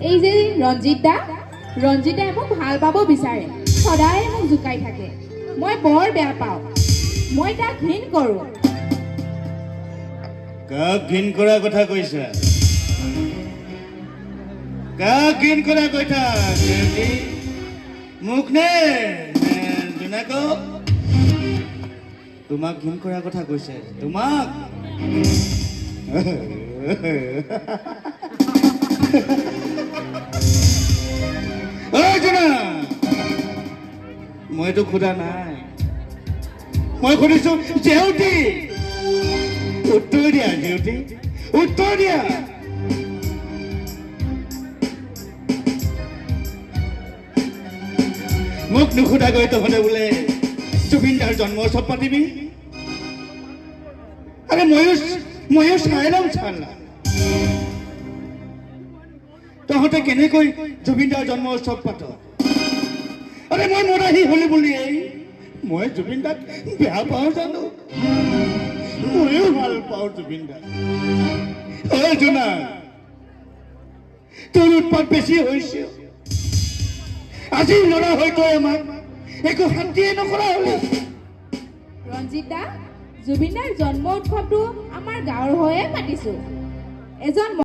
এই যে ৰঞ্জিতাই মোক ভাল পাব বিচাৰে, সদায় মোক জোকাই থাকে। মই বৰ বেয়া পাওঁ, মই তাক ঘৃণ কৰোঁ। কাক ঘৃণ কৰাৰ কথা কৈছা? কাক ঘৃণ কৰাৰ কথা? মোক নে জোনাকক? তোমাক ঘৃণ কৰাৰ কথা কৈছে? তোমাক? মইতো সোধা নাই, মই সুধিছো জেউতি। উত্তৰ দিয়া জেউতি, উত্তৰ দিয়া। মোক নুসুধাকৈ তহঁতে বোলে জুবিনদাৰ জন্ম উৎসৱ পাতিবি? আৰে ময়ো চাই লম চালা তহঁতে কেনেকৈ জুবিনদাৰ জন্ম উৎসৱ পাত। আৰে মই মৰাহি হলি বুলি মই জুবিনদাক বেয়া পাওঁ জানো? ময়ো ভাল পাওঁ জুবিনদাক। জোনা, তোৰ উৎপাত বেছি হৈছে। আজি ল'ৰা হৈ তই আমাক একো শান্তিয়ে নকৰা হলি। ৰঞ্জিতা, জুবিনদাৰ জন্ম উৎসৱটো আমাৰ গাঁৱৰ হৈয়ে পাতিছো। এজন